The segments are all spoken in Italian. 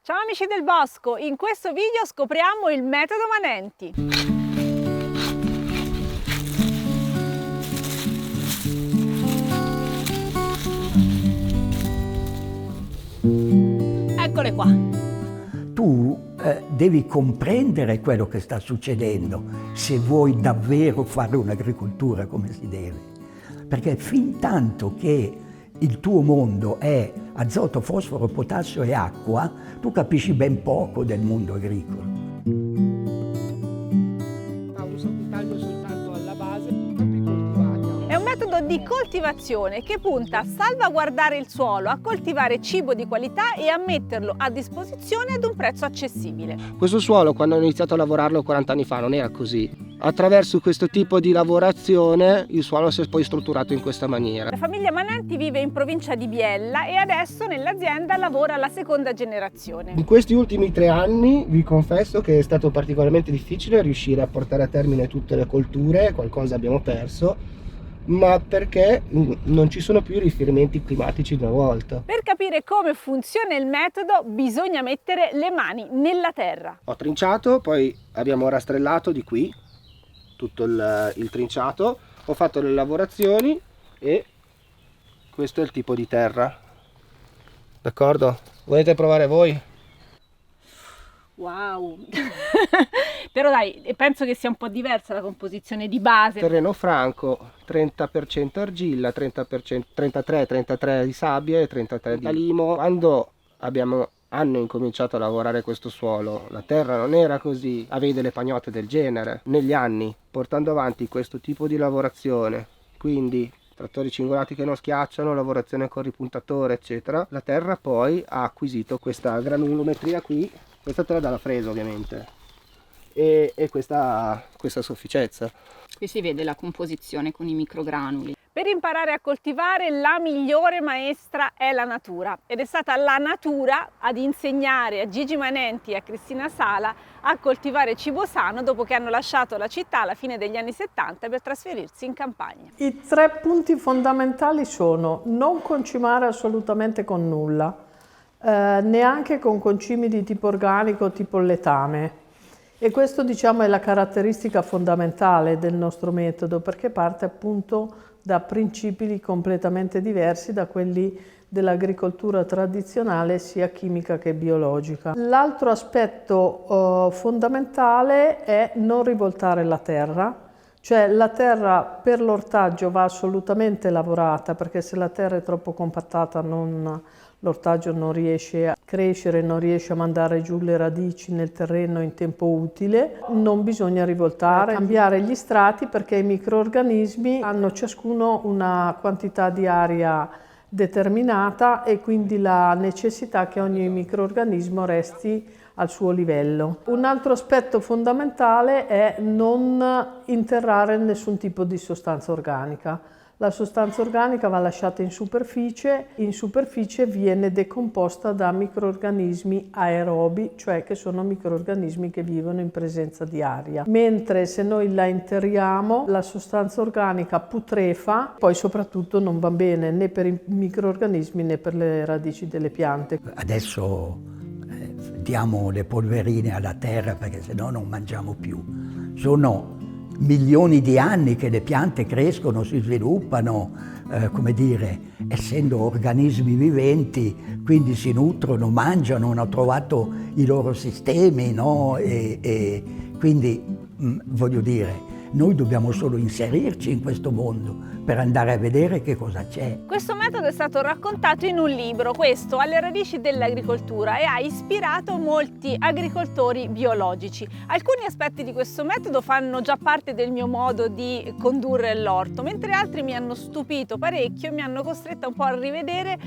Ciao amici del bosco, in questo video scopriamo il metodo Manenti. Eccole qua. Tu devi comprendere quello che sta succedendo se vuoi davvero fare un'agricoltura come si deve. Perché fin tanto che il tuo mondo è azoto, fosforo, potassio e acqua, tu capisci ben poco del mondo agricolo. Taglio soltanto alla base per coltivare. È un metodo di coltivazione che punta a salvaguardare il suolo, a coltivare cibo di qualità e a metterlo a disposizione ad un prezzo accessibile. Questo suolo, quando ho iniziato a lavorarlo 40 anni fa, non era così. Attraverso questo tipo di lavorazione il suolo si è poi strutturato in questa maniera. La famiglia Manenti vive in provincia di Biella e adesso nell'azienda lavora la seconda generazione. In questi ultimi 3 anni vi confesso che è stato particolarmente difficile riuscire a portare a termine tutte le colture, qualcosa abbiamo perso, ma perché non ci sono più riferimenti climatici di una volta. Per capire come funziona il metodo bisogna mettere le mani nella terra. Ho trinciato, poi abbiamo rastrellato di qui tutto il trinciato, ho fatto le lavorazioni e questo è il tipo di terra. D'accordo? Volete provare voi? Wow! Però dai, penso che sia un po' diversa la composizione di base. Terreno franco, 30% argilla, 30%, 33 di sabbia e 33 di limo. Quando hanno incominciato a lavorare questo suolo, la terra non era così, avevi delle pagnotte del genere. Negli anni, portando avanti questo tipo di lavorazione, quindi trattori cingolati che non schiacciano, lavorazione con ripuntatore eccetera, la terra poi ha acquisito questa granulometria qui, questa te la dà la fresa ovviamente, e questa sofficezza. Qui si vede la composizione con i microgranuli. Per imparare a coltivare la migliore maestra è la natura ed è stata la natura ad insegnare a Gigi Manenti e a Cristina Sala a coltivare cibo sano dopo che hanno lasciato la città alla fine degli anni 70 per trasferirsi in campagna. I 3 punti fondamentali sono non concimare assolutamente con nulla, neanche con concimi di tipo organico, tipo letame. E questo diciamo è la caratteristica fondamentale del nostro metodo perché parte appunto da principi completamente diversi da quelli dell'agricoltura tradizionale sia chimica che biologica. L'altro aspetto fondamentale è non rivoltare la terra, cioè la terra per l'ortaggio va assolutamente lavorata perché se la terra è troppo compattata l'ortaggio non riesce a crescere, non riesce a mandare giù le radici nel terreno in tempo utile. Non bisogna rivoltare, cambiare gli strati perché i microrganismi hanno ciascuno una quantità di aria determinata e quindi la necessità che ogni microrganismo resti al suo livello. Un altro aspetto fondamentale è non interrare nessun tipo di sostanza organica. La sostanza organica va lasciata in superficie viene decomposta da microrganismi aerobi, cioè che sono microrganismi che vivono in presenza di aria. Mentre se noi la interriamo, la sostanza organica putrefa, poi soprattutto non va bene né per i microrganismi né per le radici delle piante. Adesso diamo le polverine alla terra perché sennò non mangiamo più. Sono milioni di anni che le piante crescono, si sviluppano, come dire, essendo organismi viventi, quindi si nutrono, mangiano, hanno trovato i loro sistemi, no? E quindi, voglio dire, noi dobbiamo solo inserirci in questo mondo per andare a vedere che cosa c'è. Questo metodo è stato raccontato in un libro, questo alle radici dell'agricoltura, e ha ispirato molti agricoltori biologici. Alcuni aspetti di questo metodo fanno già parte del mio modo di condurre l'orto, mentre altri mi hanno stupito parecchio e mi hanno costretta un po' a rivedere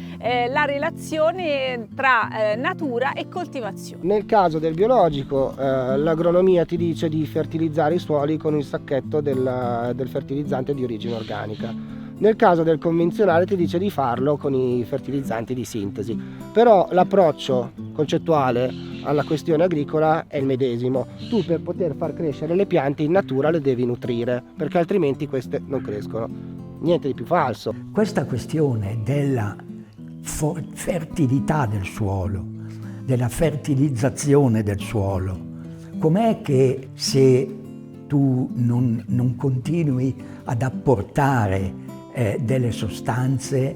la relazione tra natura e coltivazione. Nel caso del biologico l'agronomia ti dice di fertilizzare i suoli con il sacchetto del fertilizzante di origine organica. Nel caso del convenzionale ti dice di farlo con i fertilizzanti di sintesi, però l'approccio concettuale alla questione agricola è il medesimo. Tu per poter far crescere le piante in natura le devi nutrire, perché altrimenti queste non crescono. Niente di più falso. Questa questione della fertilità del suolo, della fertilizzazione del suolo. Com'è che se tu non continui ad apportare delle sostanze,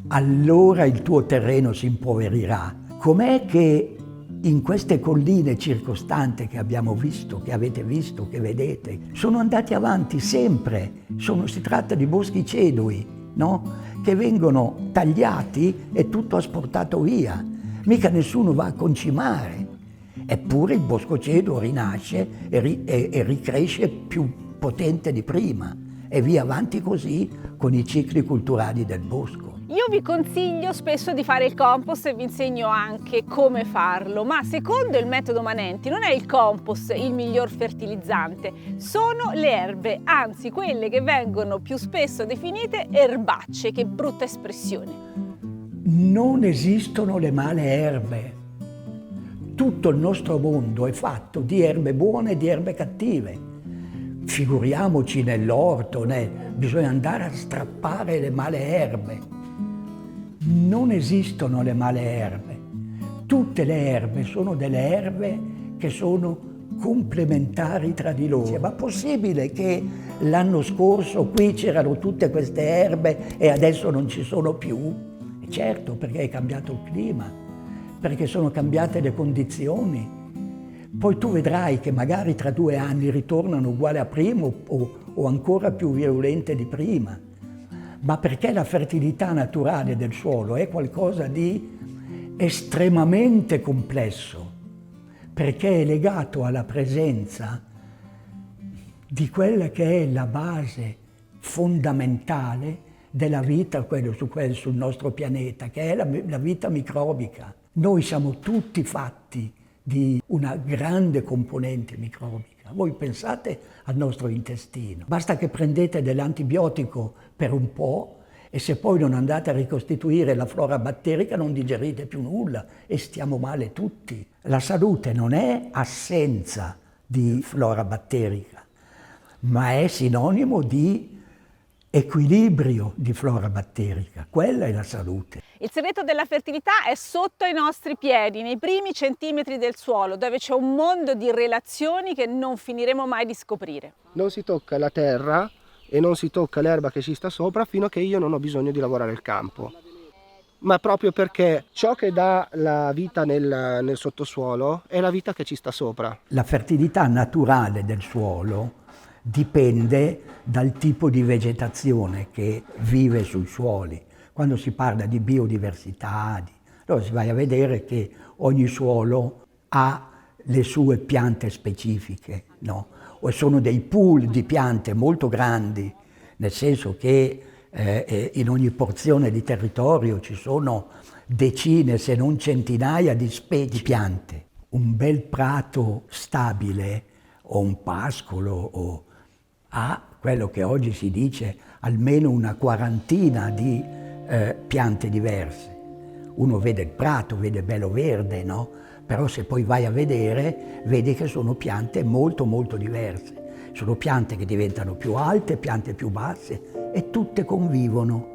allora il tuo terreno si impoverirà? Com'è che in queste colline circostanti che abbiamo visto, che avete visto, che vedete, sono andati avanti sempre? Si tratta di boschi cedui, no? Che vengono tagliati e tutto asportato via. Mica nessuno va a concimare. Eppure il bosco ceduo rinasce e ricresce più potente di prima. E via avanti così con i cicli culturali del bosco. Io vi consiglio spesso di fare il compost e vi insegno anche come farlo, ma secondo il metodo Manenti non è il compost il miglior fertilizzante, sono le erbe, anzi quelle che vengono più spesso definite erbacce, che brutta espressione. Non esistono le male erbe. Tutto il nostro mondo è fatto di erbe buone e di erbe cattive. Figuriamoci nell'orto, bisogna andare a strappare le male erbe. Non esistono le male erbe. Tutte le erbe sono delle erbe che sono complementari tra di loro. Ma è possibile che l'anno scorso qui c'erano tutte queste erbe e adesso non ci sono più? E certo, perché è cambiato il clima, perché sono cambiate le condizioni. Poi tu vedrai che magari tra 2 anni ritornano uguali a prima o ancora più virulente di prima. Ma perché la fertilità naturale del suolo è qualcosa di estremamente complesso, perché è legato alla presenza di quella che è la base fondamentale della vita sul nostro pianeta, che è la vita microbica. Noi siamo tutti fatti di una grande componente microbica. Voi pensate al nostro intestino. Basta che prendete dell'antibiotico per un po' e se poi non andate a ricostituire la flora batterica non digerite più nulla e stiamo male tutti. La salute non è assenza di flora batterica, ma è sinonimo di equilibrio di flora batterica. Quella è la salute. Il segreto della fertilità è sotto i nostri piedi, nei primi centimetri del suolo, dove c'è un mondo di relazioni che non finiremo mai di scoprire. Non si tocca la terra e non si tocca l'erba che ci sta sopra fino a che io non ho bisogno di lavorare il campo. Ma proprio perché ciò che dà la vita nel sottosuolo è la vita che ci sta sopra. La fertilità naturale del suolo dipende dal tipo di vegetazione che vive sui suoli. Quando si parla di biodiversità, allora si va a vedere che ogni suolo ha le sue piante specifiche, no? O sono dei pool di piante molto grandi, nel senso che in ogni porzione di territorio ci sono decine, se non centinaia di specie di piante. Un bel prato stabile o un pascolo ha quello che oggi si dice almeno una quarantina di piante diverse. Uno vede il prato, vede bello verde, no? Però se poi vai a vedere, vedi che sono piante molto molto diverse. Sono piante che diventano più alte, piante più basse e tutte convivono.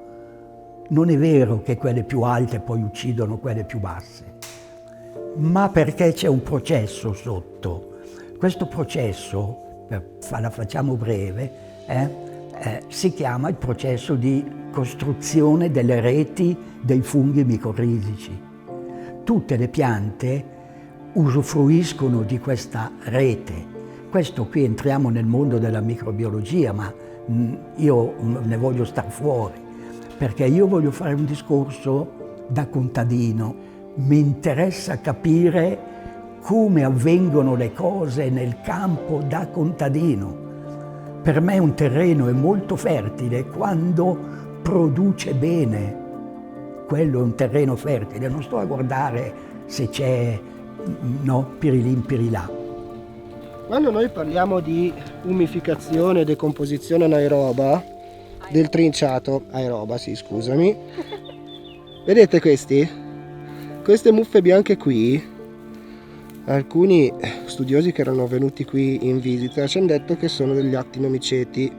Non è vero che quelle più alte poi uccidono quelle più basse, ma perché c'è un processo sotto. Questo processo, la facciamo breve, si chiama il processo di costruzione delle reti dei funghi micorrizici. Tutte le piante usufruiscono di questa rete. Questo qui entriamo nel mondo della microbiologia, ma io ne voglio star fuori, perché io voglio fare un discorso da contadino. Mi interessa capire come avvengono le cose nel campo da contadino. Per me un terreno è molto fertile quando produce bene. Quello è un terreno fertile, non sto a guardare se c'è pirilin pirilà. Quando noi parliamo di umificazione e decomposizione anaeroba del trinciato, aeroba sì scusami, vedete queste muffe bianche qui, alcuni studiosi che erano venuti qui in visita ci hanno detto che sono degli actinomiceti.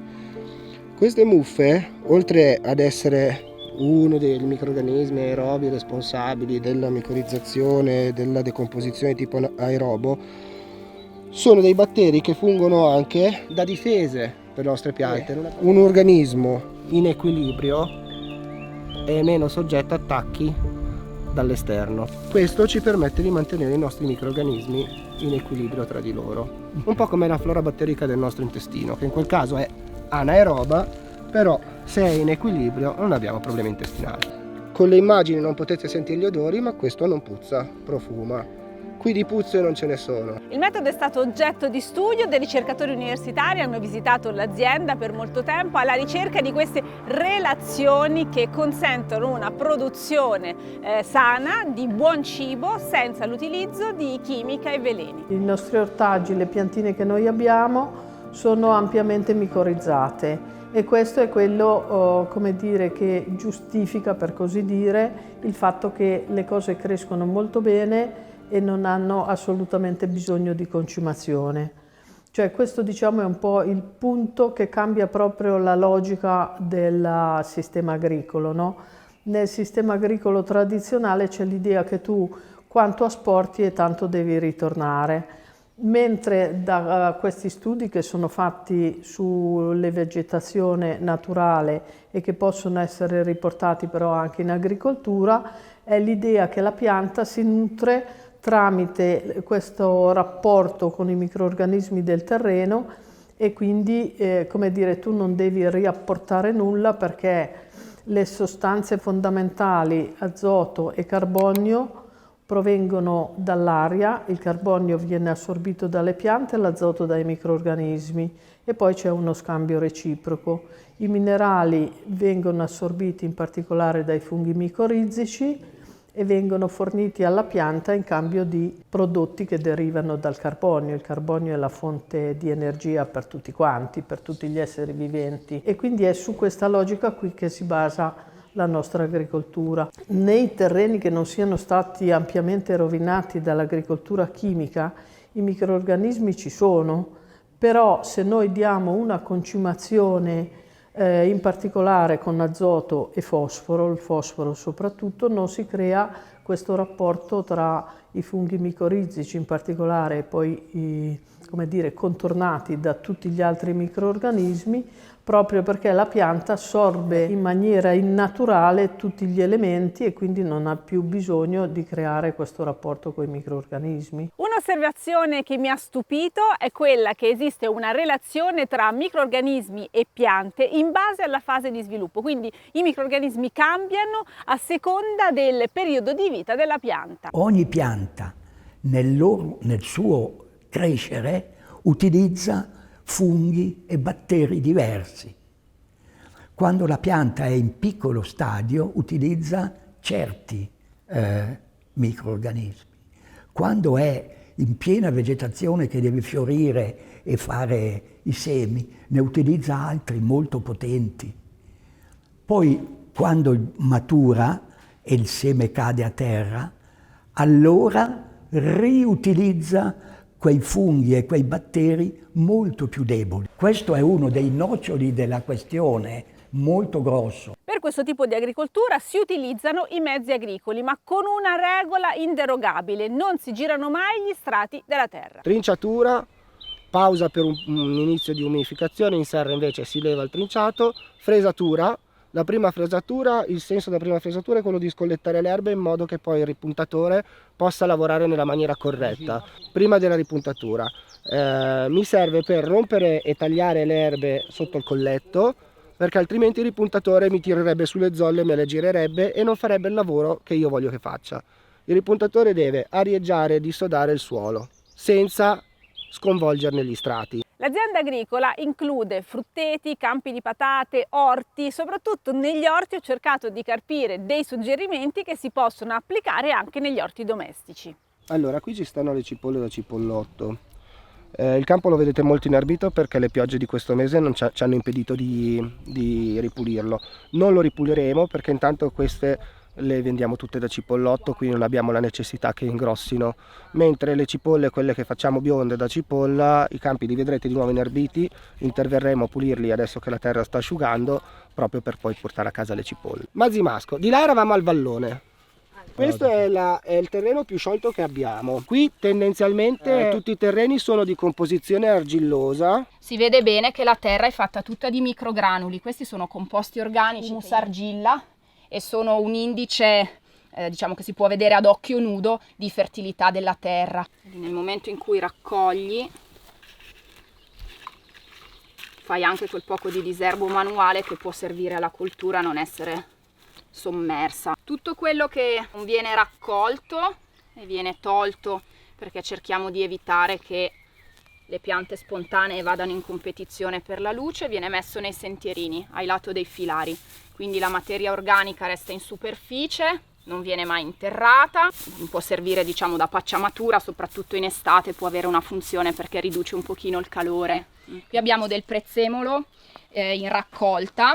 Queste muffe, oltre ad essere uno dei microrganismi aerobi responsabili della micorizzazione e della decomposizione tipo aerobo, sono dei batteri che fungono anche da difese per le nostre piante. Un organismo in equilibrio è meno soggetto a attacchi dall'esterno. Questo ci permette di mantenere i nostri microrganismi in equilibrio tra di loro. Un po' come la flora batterica del nostro intestino, che in quel caso è anaeroba, però se è in equilibrio non abbiamo problemi intestinali. Con le immagini non potete sentire gli odori, ma questo non puzza, profuma. Qui di puzze non ce ne sono. Il metodo è stato oggetto di studio, dei ricercatori universitari hanno visitato l'azienda per molto tempo alla ricerca di queste relazioni che consentono una produzione sana di buon cibo senza l'utilizzo di chimica e veleni. I nostri ortaggi, le piantine che noi abbiamo, sono ampiamente micorizzate e questo è quello, come dire, che giustifica, per così dire, il fatto che le cose crescono molto bene e non hanno assolutamente bisogno di concimazione. Cioè questo, diciamo, è un po' il punto che cambia proprio la logica del sistema agricolo, no? Nel sistema agricolo tradizionale c'è l'idea che tu quanto asporti e tanto devi ritornare, mentre da questi studi che sono fatti sulle vegetazione naturale e che possono essere riportati però anche in agricoltura, è l'idea che la pianta si nutre tramite questo rapporto con i microrganismi del terreno e quindi, come dire, tu non devi riapportare nulla perché le sostanze fondamentali, azoto e carbonio, provengono dall'aria, il carbonio viene assorbito dalle piante e l'azoto dai microrganismi e poi c'è uno scambio reciproco. I minerali vengono assorbiti in particolare dai funghi micorizzici e vengono forniti alla pianta in cambio di prodotti che derivano dal carbonio. Il carbonio è la fonte di energia per tutti quanti, per tutti gli esseri viventi e quindi è su questa logica qui che si basa la nostra agricoltura. Nei terreni che non siano stati ampiamente rovinati dall'agricoltura chimica, i microrganismi ci sono, però se noi diamo una concimazione in particolare con azoto e fosforo, il fosforo soprattutto, non si crea questo rapporto tra i funghi micorizzici in particolare e poi come dire, contornati da tutti gli altri microrganismi, proprio perché la pianta assorbe in maniera innaturale tutti gli elementi e quindi non ha più bisogno di creare questo rapporto con i microrganismi. Un'osservazione che mi ha stupito è quella che esiste una relazione tra microrganismi e piante in base alla fase di sviluppo, quindi i microrganismi cambiano a seconda del periodo di vita della pianta. Ogni pianta nel suo crescere utilizza funghi e batteri diversi. Quando la pianta è in piccolo stadio utilizza certi microrganismi. Quando è in piena vegetazione che deve fiorire e fare i semi, ne utilizza altri molto potenti. Poi quando matura e il seme cade a terra, allora riutilizza quei funghi e quei batteri molto più deboli. Questo è uno dei noccioli della questione, molto grosso. Per questo tipo di agricoltura si utilizzano i mezzi agricoli, ma con una regola inderogabile: non si girano mai gli strati della terra. Trinciatura, pausa per un inizio di umidificazione, in serra invece si leva il trinciato, fresatura. La prima fresatura, il senso della prima fresatura è quello di scollettare le erbe in modo che poi il ripuntatore possa lavorare nella maniera corretta. Prima della ripuntatura mi serve per rompere e tagliare le erbe sotto il colletto, perché altrimenti il ripuntatore mi tirerebbe sulle zolle, me le girerebbe e non farebbe il lavoro che io voglio che faccia. Il ripuntatore deve arieggiare e dissodare il suolo senza sconvolgerne gli strati. L'azienda agricola include frutteti, campi di patate, orti. Soprattutto negli orti ho cercato di carpire dei suggerimenti che si possono applicare anche negli orti domestici. Allora, qui ci stanno le cipolle da cipollotto. Il campo lo vedete molto inerbito perché le piogge di questo mese non ci hanno impedito di ripulirlo. Non lo ripuliremo perché intanto queste le vendiamo tutte da cipollotto, quindi non abbiamo la necessità che ingrossino, mentre le cipolle, quelle che facciamo bionde da cipolla, i campi li vedrete di nuovo inerbiti, interverremo a pulirli adesso che la terra sta asciugando, proprio per poi portare a casa le cipolle. Mazimasco, di là eravamo al vallone. Questo è il terreno più sciolto che abbiamo. Qui tendenzialmente tutti i terreni sono di composizione argillosa. Si vede bene che la terra è fatta tutta di microgranuli. Questi sono composti organici, humus argilla, e sono un indice, diciamo che si può vedere ad occhio nudo, di fertilità della terra. Nel momento in cui raccogli, fai anche quel poco di diserbo manuale che può servire alla coltura a non essere sommersa. Tutto quello che non viene raccolto e viene tolto, perché cerchiamo di evitare che le piante spontanee vadano in competizione per la luce, viene messo nei sentierini ai lato dei filari, quindi la materia organica resta in superficie, non viene mai interrata, può servire diciamo da pacciamatura, soprattutto in estate può avere una funzione perché riduce un pochino il calore. Qui abbiamo del prezzemolo in raccolta,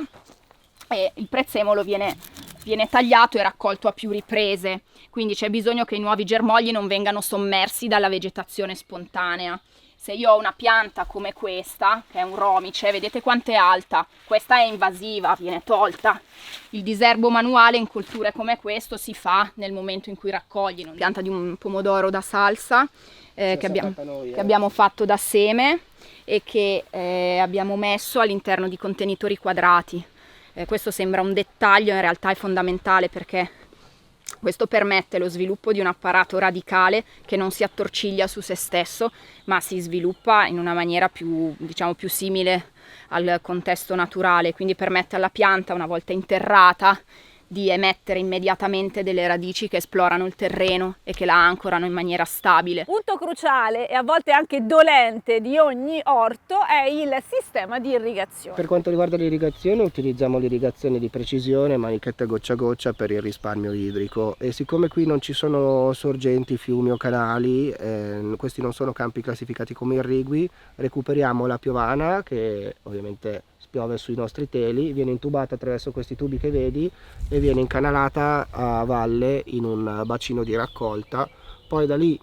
e il prezzemolo viene tagliato e raccolto a più riprese, quindi c'è bisogno che i nuovi germogli non vengano sommersi dalla vegetazione spontanea. Se io ho una pianta come questa, che è un romice, vedete quanto è alta, questa è invasiva, viene tolta. Il diserbo manuale in colture come questo si fa nel momento in cui raccogli. Una pianta di un pomodoro da salsa che abbiamo fatto da seme e che abbiamo messo all'interno di contenitori quadrati. Questo sembra un dettaglio, in realtà è fondamentale perché questo permette lo sviluppo di un apparato radicale che non si attorciglia su se stesso, ma si sviluppa in una maniera più, diciamo, più simile al contesto naturale, quindi permette alla pianta, una volta interrata, di emettere immediatamente delle radici che esplorano il terreno e che la ancorano in maniera stabile. Punto cruciale e a volte anche dolente di ogni orto è il sistema di irrigazione. Per quanto riguarda l'irrigazione, utilizziamo l'irrigazione di precisione, manichette goccia a goccia per il risparmio idrico, e siccome qui non ci sono sorgenti, fiumi o canali, questi non sono campi classificati come irrigui, recuperiamo la piovana che ovviamente piove sui nostri teli, viene intubata attraverso questi tubi che vedi e viene incanalata a valle in un bacino di raccolta. Poi da lì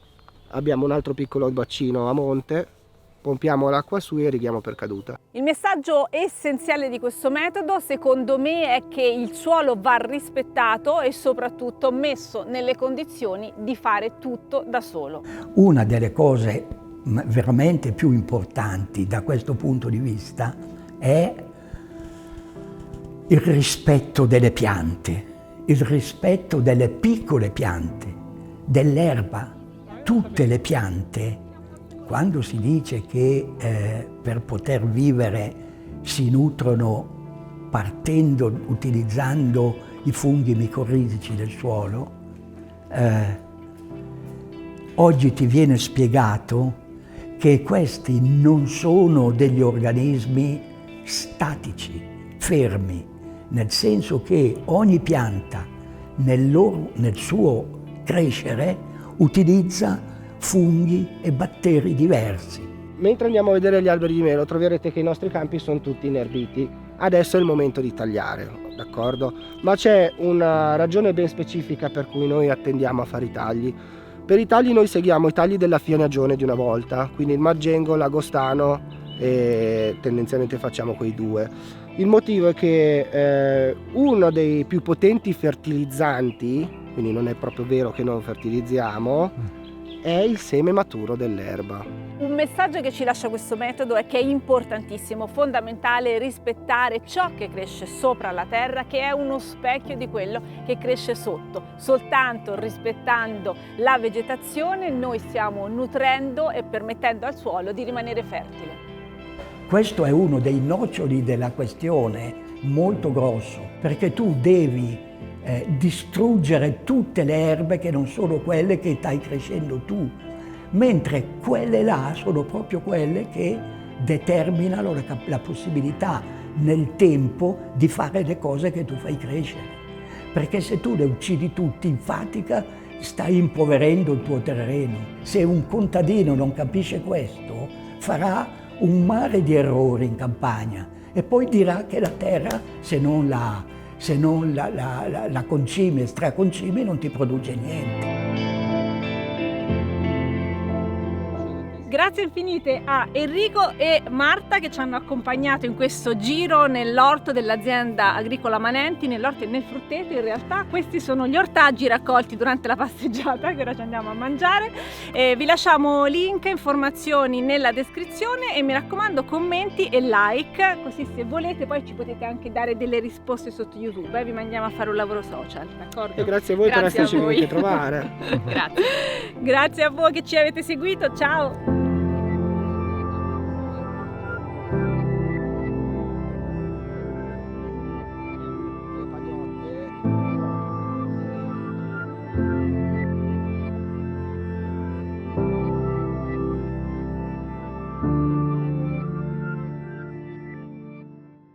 abbiamo un altro piccolo bacino a monte, pompiamo l'acqua su e irrighiamo per caduta. Il messaggio essenziale di questo metodo, secondo me, è che il suolo va rispettato e soprattutto messo nelle condizioni di fare tutto da solo. Una delle cose veramente più importanti da questo punto di vista è il rispetto delle piante, il rispetto delle piccole piante, dell'erba. Tutte le piante, quando si dice che per poter vivere si nutrono utilizzando i funghi micorrizici del suolo, oggi ti viene spiegato che questi non sono degli organismi statici, fermi, nel senso che ogni pianta nel suo crescere utilizza funghi e batteri diversi. Mentre andiamo a vedere gli alberi di melo troverete che i nostri campi sono tutti inerbiti. Adesso è il momento di tagliare, d'accordo? Ma c'è una ragione ben specifica per cui noi attendiamo a fare i tagli. Per i tagli noi seguiamo i tagli della fienagione di una volta, quindi il Maggengo, l'Agostano, e tendenzialmente facciamo quei due. Il motivo è che uno dei più potenti fertilizzanti, quindi non è proprio vero che non fertilizziamo, è il seme maturo dell'erba. Un messaggio che ci lascia questo metodo è che è importantissimo, fondamentale rispettare ciò che cresce sopra la terra, che è uno specchio di quello che cresce sotto. Soltanto rispettando la vegetazione noi stiamo nutrendo e permettendo al suolo di rimanere fertile. Questo è uno dei noccioli della questione molto grosso, perché tu devi distruggere tutte le erbe che non sono quelle che stai crescendo tu, mentre quelle là sono proprio quelle che determinano la possibilità nel tempo di fare le cose che tu fai crescere. Perché se tu le uccidi tutti in fatica stai impoverendo il tuo terreno. Se un contadino non capisce questo, farà un mare di errori in campagna e poi dirà che la terra, se non la se non la concime, straconcime, non ti produce niente. Grazie infinite a Enrico e Marta che ci hanno accompagnato in questo giro nell'orto dell'azienda agricola Manenti, nell'orto e nel frutteto. In realtà questi sono gli ortaggi raccolti durante la passeggiata che ora ci andiamo a mangiare. Vi lasciamo link e informazioni nella descrizione e mi raccomando commenti e like, così se volete poi ci potete anche dare delle risposte sotto YouTube, vi mandiamo a fare un lavoro social, d'accordo? E grazie a voi per esserci venuti a trovare. Grazie. Grazie a voi che ci avete seguito, ciao!